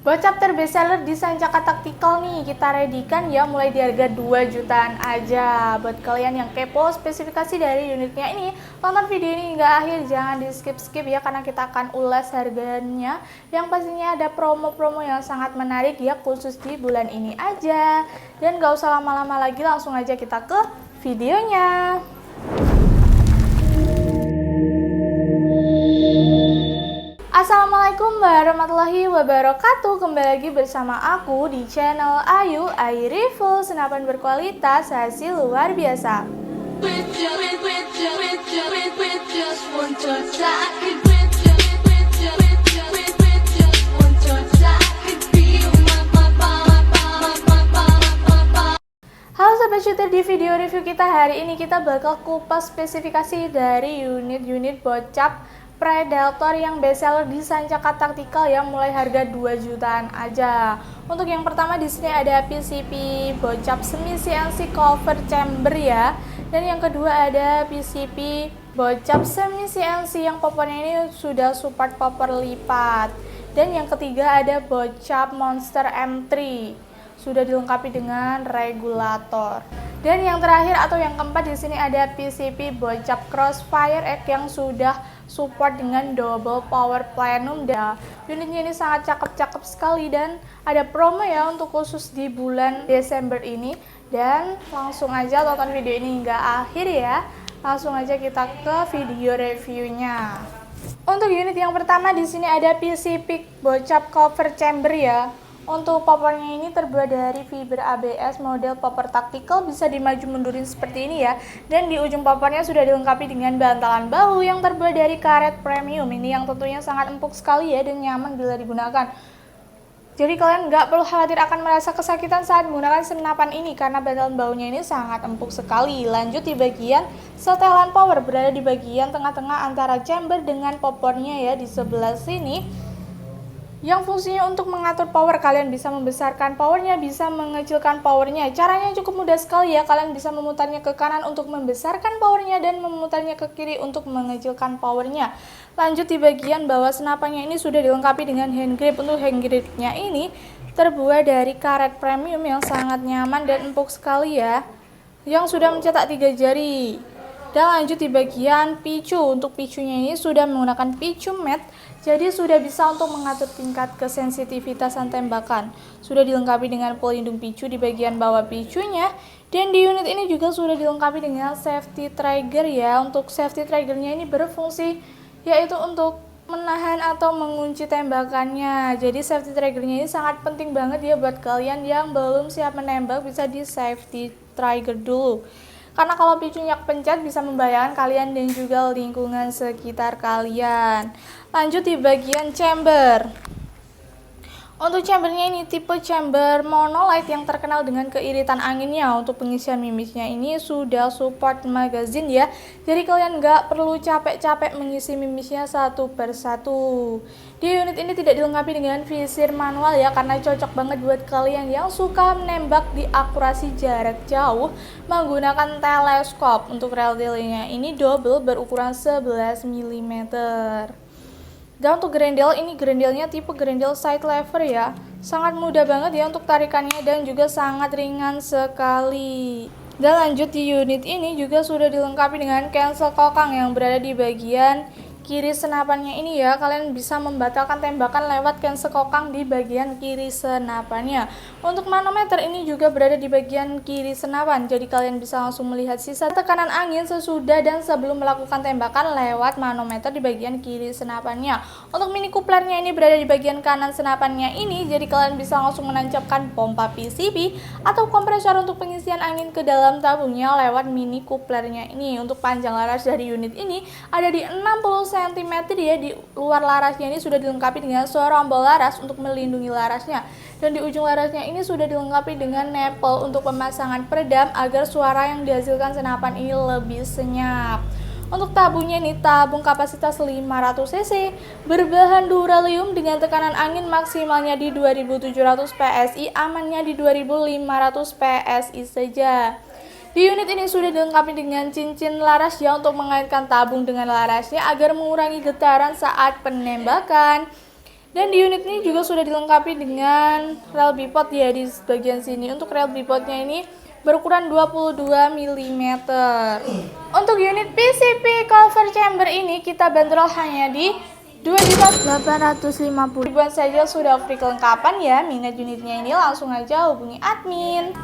Bocap terbestseller di Sancaka Tactical nih, kita readykan ya mulai di harga 2 jutaan aja. Buat kalian yang kepo spesifikasi dari unitnya ini, tonton video ini hingga akhir, jangan di skip-skip ya karena kita akan ulas harganya. Yang pastinya ada promo-promo yang sangat menarik ya khusus di bulan ini aja. Dan gak usah lama-lama lagi, langsung aja kita ke videonya. Assalamualaikum warahmatullahi wabarakatuh. Kembali lagi bersama aku di channel Ayu Review, senapan berkualitas hasil luar biasa. Halo Sobat Shooter, di video review kita hari ini kita bakal kupas spesifikasi dari unit-unit bocap Predator yang bestseller di Sancaka Tactical yang mulai harga 2 jutaan aja. Untuk yang pertama di sini ada PCP bocap semi CNC cover chamber ya. Dan yang kedua ada PCP bocap semi CNC yang popornya ini sudah support popor lipat. Dan yang ketiga ada bocap Monster M3. Sudah dilengkapi dengan regulator. Dan yang terakhir atau yang keempat di sini ada PCP bocap Crossfire X yang sudah support dengan double power plenum. Dan unitnya ini sangat cakep-cakep sekali dan ada promo ya untuk khusus di bulan Desember ini. Dan langsung aja tonton video ini hingga akhir ya. Langsung aja kita ke video reviewnya. Untuk unit yang pertama di sini ada PCP bocap cover chamber ya. Untuk popornya ini terbuat dari fiber ABS model popor tactical, bisa dimaju mundurin seperti ini ya. Dan di ujung popornya sudah dilengkapi dengan bantalan bahu yang terbuat dari karet premium. Ini yang tentunya sangat empuk sekali ya dan nyaman bila digunakan. Jadi kalian nggak perlu khawatir akan merasa kesakitan saat menggunakan senapan ini karena bantalan bahunya ini sangat empuk sekali. Lanjut di bagian setelan power, berada di bagian tengah-tengah antara chamber dengan popornya ya di sebelah sini. Yang fungsinya untuk mengatur power, kalian bisa membesarkan powernya, bisa mengecilkan powernya. Caranya cukup mudah sekali ya, kalian bisa memutarnya ke kanan untuk membesarkan powernya dan memutarnya ke kiri untuk mengecilkan powernya. Lanjut di bagian bawah senapannya ini sudah dilengkapi dengan hand grip. Untuk hand gripnya ini terbuat dari karet premium yang sangat nyaman dan empuk sekali ya, yang sudah mencetak 3 jari. Dan lanjut di bagian picu, untuk picunya ini sudah menggunakan picu matte, jadi sudah bisa untuk mengatur tingkat kesensitivitasan tembakan. Sudah dilengkapi dengan pelindung picu di bagian bawah picunya. Dan di unit ini juga sudah dilengkapi dengan safety trigger ya. Untuk safety triggernya ini berfungsi yaitu untuk menahan atau mengunci tembakannya. Jadi safety triggernya ini sangat penting banget ya buat kalian yang belum siap menembak, bisa di safety trigger dulu. Karena kalau picunya kepencet bisa membahayakan kalian dan juga lingkungan sekitar kalian. Lanjut di bagian chamber. Untuk chambernya ini tipe chamber monolight yang terkenal dengan keiritan anginnya. Untuk pengisian mimisnya ini sudah support magazine ya. Jadi kalian nggak perlu capek-capek mengisi mimisnya satu persatu. Di unit ini tidak dilengkapi dengan visir manual ya, karena cocok banget buat kalian yang suka menembak di akurasi jarak jauh menggunakan teleskop. Untuk rel delay-nya ini double berukuran 11 mm. Dan untuk grendel, ini grendelnya tipe grendel side lever ya. Sangat mudah banget ya untuk tarikannya dan juga sangat ringan sekali. Dan lanjut di unit ini juga sudah dilengkapi dengan cancel kokang yang berada di bagian kiri senapannya ini ya. Kalian bisa membatalkan tembakan lewat cancel kokang di bagian kiri senapannya. Untuk manometer ini juga berada di bagian kiri senapan, jadi kalian bisa langsung melihat sisa tekanan angin sesudah dan sebelum melakukan tembakan lewat manometer di bagian kiri senapannya. Untuk mini kuplernya ini berada di bagian kanan senapannya ini, jadi kalian bisa langsung menancapkan pompa PCP atau kompresor untuk pengisian angin ke dalam tabungnya lewat mini kuplernya ini. Untuk panjang laras dari unit ini ada di 60 cm ya. Di luar larasnya ini sudah dilengkapi dengan serombol laras untuk melindungi larasnya. Dan di ujung larasnya ini sudah dilengkapi dengan nipple untuk pemasangan peredam agar suara yang dihasilkan senapan ini lebih senyap. Untuk tabungnya ini tabung kapasitas 500 cc berbahan duralium dengan tekanan angin maksimalnya di 2700 PSI, amannya di 2500 PSI saja. Di unit ini sudah dilengkapi dengan cincin laras ya untuk mengaitkan tabung dengan larasnya agar mengurangi getaran saat penembakan. Dan di unit ini juga sudah dilengkapi dengan rel bipod ya di bagian sini. Untuk rel bipodnya ini berukuran 22 mm. Untuk unit PCP cover chamber ini kita bandrol hanya di 2.850.000 ribuan saja sudah free kelengkapan ya. Minat unitnya ini langsung aja hubungi admin.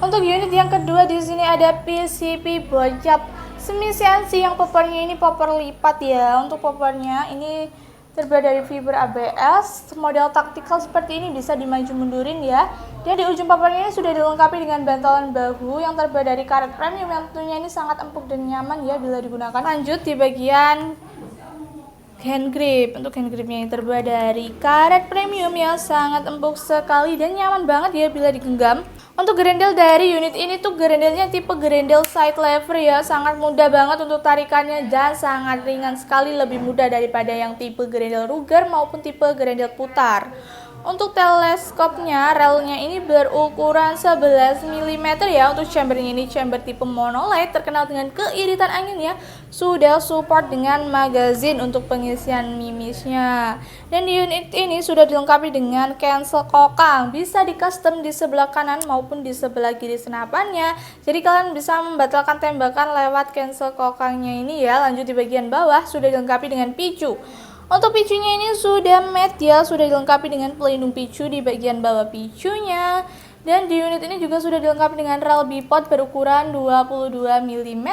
Untuk unit yang kedua di sini ada PCP bocap semi CNC yang poppernya ini popper lipat ya. Untuk poppernya ini terbuat dari fiber ABS, model taktikal seperti ini bisa dimaju mundurin ya. Dan di ujung poppernya ini sudah dilengkapi dengan bantalan bahu yang terbuat dari karet premium yang tentunya ini sangat empuk dan nyaman ya bila digunakan. Lanjut di bagian hand grip. Untuk hand gripnya ini terbuat dari karet premium yang sangat empuk sekali dan nyaman banget ya bila digenggam. Untuk gerendel dari unit ini tuh gerendelnya tipe gerendel side lever ya, sangat mudah banget untuk tarikannya dan sangat ringan sekali, lebih mudah daripada yang tipe gerendel Ruger maupun tipe gerendel putar. Untuk teleskopnya, relnya ini berukuran 11 mm ya. Untuk chambernya ini chamber tipe monolight terkenal dengan keiritan angin ya. Sudah support dengan magazin untuk pengisian mimisnya. Dan di unit ini sudah dilengkapi dengan cancel kokang. Bisa di custom di sebelah kanan maupun di sebelah kiri senapannya. Jadi kalian bisa membatalkan tembakan lewat cancel kokangnya ini ya. Lanjut di bagian bawah sudah dilengkapi dengan picu. Untuk picunya ini sudah matte ya, sudah dilengkapi dengan pelindung picu di bagian bawah picunya. Dan di unit ini juga sudah dilengkapi dengan rel bipod berukuran 22 mm.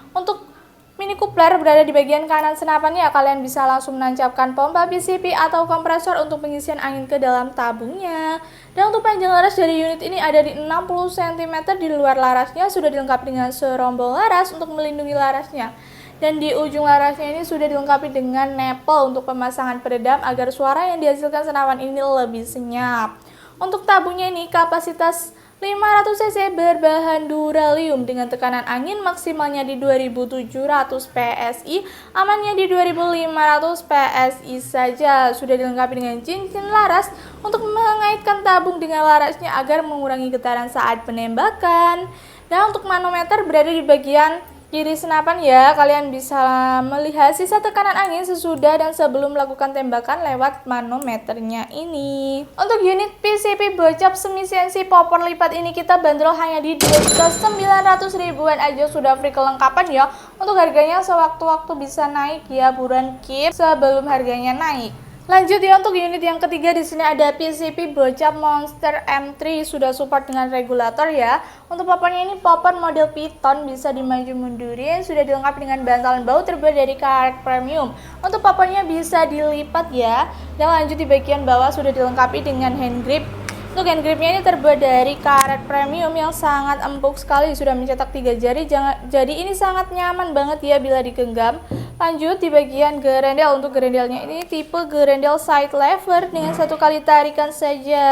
Untuk mini coupler berada di bagian kanan senapan ya, kalian bisa langsung menancapkan pompa PCP atau kompresor untuk pengisian angin ke dalam tabungnya. Dan untuk panjang laras dari unit ini ada di 60 cm, di luar larasnya sudah dilengkapi dengan serombol laras untuk melindungi larasnya. Dan di ujung larasnya ini sudah dilengkapi dengan nepel untuk pemasangan peredam agar suara yang dihasilkan senapan ini lebih senyap. Untuk tabungnya ini kapasitas 500 cc berbahan duralium dengan tekanan angin maksimalnya di 2700 PSI, amannya di 2500 PSI saja. Sudah dilengkapi dengan cincin laras untuk mengaitkan tabung dengan larasnya agar mengurangi getaran saat penembakan. Dan untuk manometer berada di bagian kiri senapan ya, kalian bisa melihat sisa tekanan angin sesudah dan sebelum melakukan tembakan lewat manometernya ini. Untuk unit PCP bocap semi CNC popper lipat ini kita bandrol hanya di 2.900 ribuan aja sudah free kelengkapan ya. Untuk harganya sewaktu-waktu bisa naik ya, buruan keep sebelum harganya naik. Lanjut ya, untuk unit yang ketiga di sini ada PCP bocap Monster M3 sudah support dengan regulator ya. Untuk poppernya ini popper model piton bisa dimaju mundurin, sudah dilengkapi dengan bantalan bahu terbuat dari karet premium. Untuk poppernya bisa dilipat ya. Dan lanjut di bagian bawah sudah dilengkapi dengan hand grip. Untuk hand gripnya ini terbuat dari karet premium yang sangat empuk sekali, sudah mencetak 3 jari, jadi ini sangat nyaman banget ya bila digenggam. Lanjut di bagian gerendel. Untuk gerendelnya ini tipe gerendel side lever dengan 1 kali tarikan saja.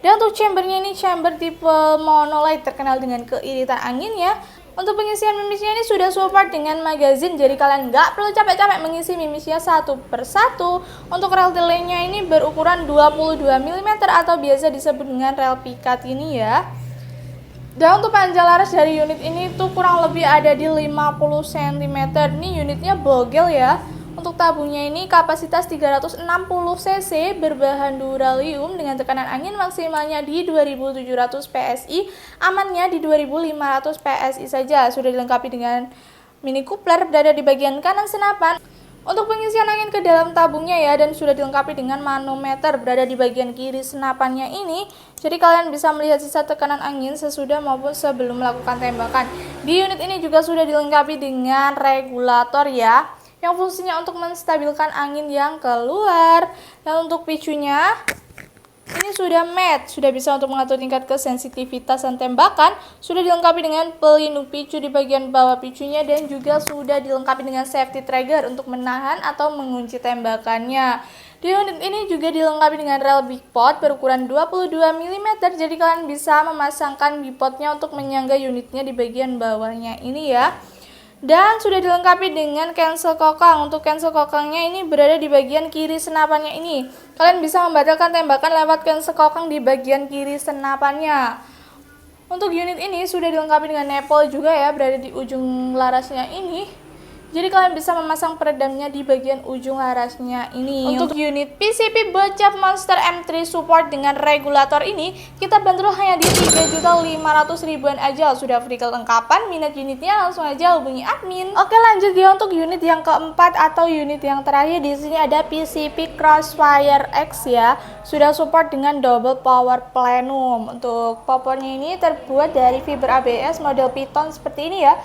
Dan untuk chambernya ini chamber tipe monolight terkenal dengan keiritan angin ya. Untuk pengisian mimisnya ini sudah support dengan magazin, jadi kalian nggak perlu capek-capek mengisi mimisnya satu persatu. Untuk rel delaynya ini berukuran 22 mm atau biasa disebut dengan rel pikat ini ya. Dan untuk panjang laras dari unit ini tuh kurang lebih ada di 50 cm. Ini unitnya bogel ya. Untuk tabungnya ini kapasitas 360 cc berbahan duralium dengan tekanan angin maksimalnya di 2700 PSI, amannya di 2500 PSI saja. Sudah dilengkapi dengan mini coupler berada di bagian kanan senapan. Untuk pengisian angin ke dalam tabungnya ya, dan sudah dilengkapi dengan manometer berada di bagian kiri senapannya ini. Jadi kalian bisa melihat sisa tekanan angin sesudah maupun sebelum melakukan tembakan. Di unit ini juga sudah dilengkapi dengan regulator ya, yang fungsinya untuk menstabilkan angin yang keluar. Dan untuk picunya ini sudah matte, sudah bisa untuk mengatur tingkat kesensitivitasan tembakan. Sudah dilengkapi dengan pelindung picu di bagian bawah picunya dan juga sudah dilengkapi dengan safety trigger untuk menahan atau mengunci tembakannya. Di unit ini juga dilengkapi dengan rel bipod berukuran 22 mm, jadi kalian bisa memasangkan bipodnya untuk menyangga unitnya di bagian bawahnya ini ya. Dan sudah dilengkapi dengan cancel kokang. Untuk cancel kokangnya ini berada di bagian kiri senapannya ini. Kalian bisa membatalkan tembakan lewat cancel kokang di bagian kiri senapannya. Untuk unit ini sudah dilengkapi dengan nepel juga ya, berada di ujung larasnya ini. Jadi kalian bisa memasang peredamnya di bagian ujung larasnya ini. Untuk unit PCP bocap Monster M3 support dengan regulator ini, kita bandrol hanya di 3.500.000-an aja. Sudah free kelengkapan, minat unitnya langsung aja hubungi admin. Oke, lanjut ya untuk unit yang keempat atau unit yang terakhir. Di sini ada PCP Crossfire X ya. Sudah support dengan double power plenum. Untuk popornya ini terbuat dari fiber ABS model Python seperti ini ya.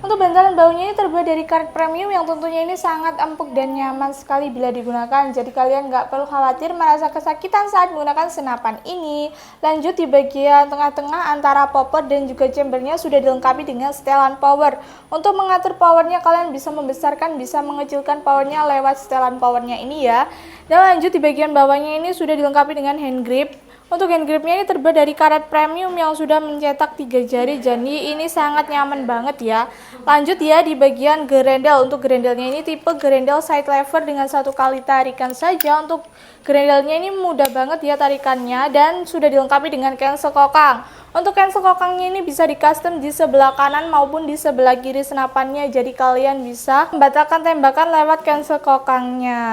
Untuk bantalan baunya ini terbuat dari karet premium yang tentunya ini sangat empuk dan nyaman sekali bila digunakan. Jadi kalian nggak perlu khawatir merasa kesakitan saat menggunakan senapan ini. Lanjut di bagian tengah-tengah antara popper dan juga chambernya sudah dilengkapi dengan setelan power. Untuk mengatur powernya kalian bisa membesarkan, bisa mengecilkan powernya lewat setelan powernya ini ya. Dan lanjut di bagian bawahnya ini sudah dilengkapi dengan hand grip. Untuk hand gripnya ini terbuat dari karet premium yang sudah mencetak 3 jari, jadi ini sangat nyaman banget ya. Lanjut ya di bagian gerendel. Untuk gerendelnya ini tipe gerendel side lever dengan 1 kali tarikan saja. Untuk gerendelnya ini mudah banget ya tarikannya dan sudah dilengkapi dengan cancel kokang. Untuk cancel kokangnya ini bisa di custom di sebelah kanan maupun di sebelah kiri senapannya, jadi kalian bisa membatalkan tembakan lewat cancel kokangnya.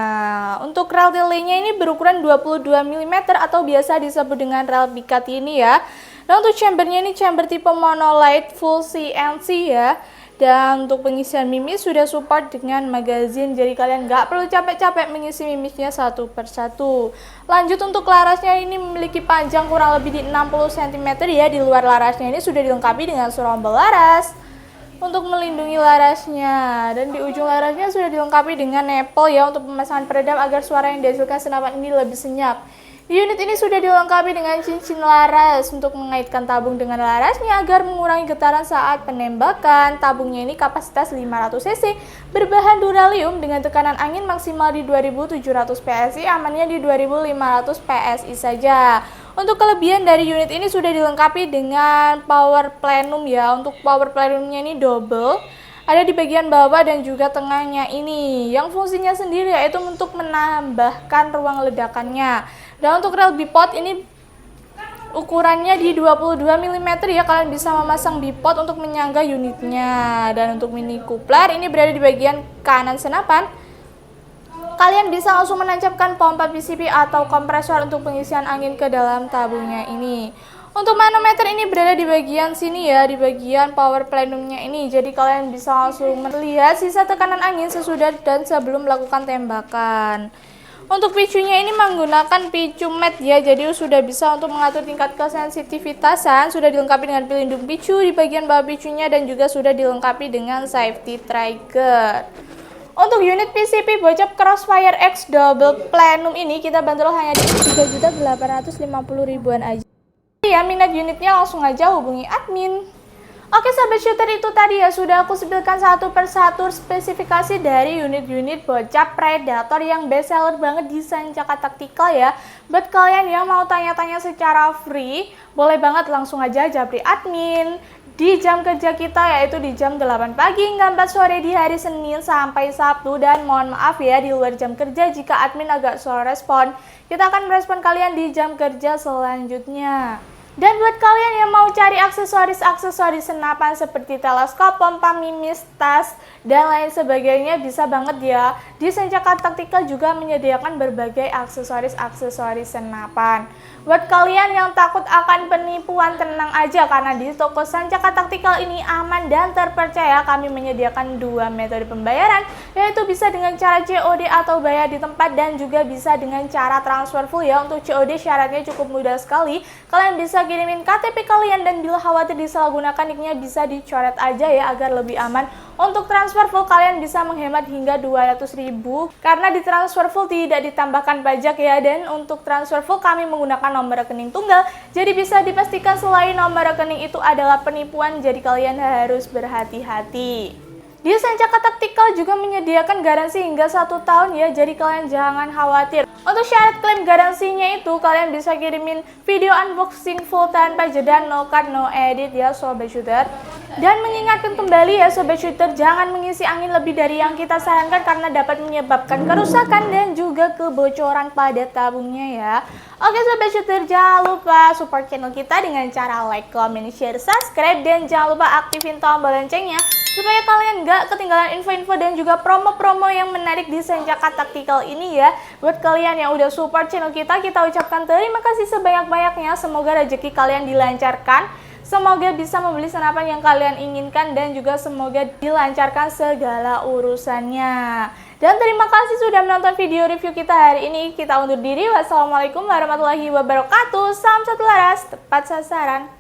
Untuk rel delay-nya ini berukuran 22 mm atau biasa disebut dengan rel bikat ini ya. Dan untuk chambernya ini chamber tipe monolight full CNC ya. Dan untuk pengisian mimis sudah support dengan magazine, jadi kalian nggak perlu capek-capek mengisi mimisnya satu persatu. Lanjut untuk larasnya ini memiliki panjang kurang lebih di 60 cm ya. Di luar larasnya ini sudah dilengkapi dengan serombel laras untuk melindungi larasnya, dan di ujung larasnya sudah dilengkapi dengan nipple ya untuk pemasangan peredam agar suara yang dihasilkan senapan ini lebih senyap. Di unit ini sudah dilengkapi dengan cincin laras untuk mengaitkan tabung dengan larasnya agar mengurangi getaran saat penembakan. Tabungnya ini kapasitas 500 cc, berbahan duralium dengan tekanan angin maksimal di 2700 PSI, amannya di 2500 PSI saja. Untuk kelebihan dari unit ini sudah dilengkapi dengan power plenum ya. Untuk power plenumnya ini double, ada di bagian bawah dan juga tengahnya ini, yang fungsinya sendiri yaitu untuk menambahkan ruang ledakannya. Dan untuk rel bipod ini ukurannya di 22 mm ya, kalian bisa memasang bipod untuk menyangga unitnya. Dan untuk mini coupler ini berada di bagian kanan senapan. Kalian bisa langsung menancapkan pompa PCP atau kompresor untuk pengisian angin ke dalam tabungnya ini. Untuk manometer ini berada di bagian sini ya, di bagian power plenumnya ini. Jadi kalian bisa langsung melihat sisa tekanan angin sesudah dan sebelum melakukan tembakan. Untuk picunya ini menggunakan picu mat ya, jadi sudah bisa untuk mengatur tingkat kesensitivitasan. Sudah dilengkapi dengan pelindung picu di bagian bawah picunya dan juga sudah dilengkapi dengan safety trigger. Untuk unit PCP bocap Crossfire X double plenum ini kita bandrol hanya di 3.850.000-an aja. Ya, minat unitnya langsung aja hubungi admin. Oke sahabat shooter, itu tadi ya sudah aku sebutkan satu persatu spesifikasi dari unit-unit bocap Predator yang best seller banget di Sancaka Tactical ya. Buat kalian yang mau tanya-tanya secara free, boleh banget langsung aja japri admin di jam kerja kita, yaitu di jam 8 pagi hingga 4 sore di hari Senin sampai Sabtu. Dan mohon maaf ya di luar jam kerja jika admin agak slow respon. Kita akan merespon kalian di jam kerja selanjutnya. Dan buat kalian yang mau cari aksesoris senapan seperti teleskop, pompa mimis, tas, dan lain sebagainya, bisa banget ya. Di Sancaka Tactical juga menyediakan berbagai aksesoris senapan. Buat kalian yang takut akan penipuan, tenang aja karena di toko Sancaka Tactical ini aman dan terpercaya. Kami menyediakan 2 metode pembayaran, yaitu bisa dengan cara COD atau bayar di tempat dan juga bisa dengan cara transfer full ya. Untuk COD syaratnya cukup mudah sekali. Kalian bisa kirimin KTP kalian dan bila khawatir disalahgunakan nicknya bisa dicoret aja ya agar lebih aman. Untuk transfer full kalian bisa menghemat hingga 200.000 karena di transfer full tidak ditambahkan pajak ya. Dan untuk transfer full kami menggunakan nomor rekening tunggal, jadi bisa dipastikan selain nomor rekening itu adalah penipuan, jadi kalian harus berhati-hati. Di Sancaka Tactical juga menyediakan garansi hingga 1 tahun ya, jadi kalian jangan khawatir. Untuk syarat klaim garansinya itu kalian bisa kirimin video unboxing full tanpa jeda, no cut, no edit ya sobat shooter. Dan mengingatkan kembali ya sobat shooter, jangan mengisi angin lebih dari yang kita sarankan karena dapat menyebabkan kerusakan dan juga kebocoran pada tabungnya ya. Oke sobat shooter, jangan lupa support channel kita dengan cara like, comment, share, subscribe, dan jangan lupa aktifin tombol loncengnya Supaya kalian nggak ketinggalan info-info dan juga promo-promo yang menarik di Senjaka Tactical ini ya. Buat kalian yang udah support channel kita ucapkan terima kasih sebanyak-banyaknya. Semoga rezeki kalian dilancarkan, semoga bisa membeli senapan yang kalian inginkan, dan juga semoga dilancarkan segala urusannya. Dan terima kasih sudah menonton video review kita hari ini. Kita undur diri. Wassalamualaikum warahmatullahi wabarakatuh. Salam satu laras, tepat sasaran.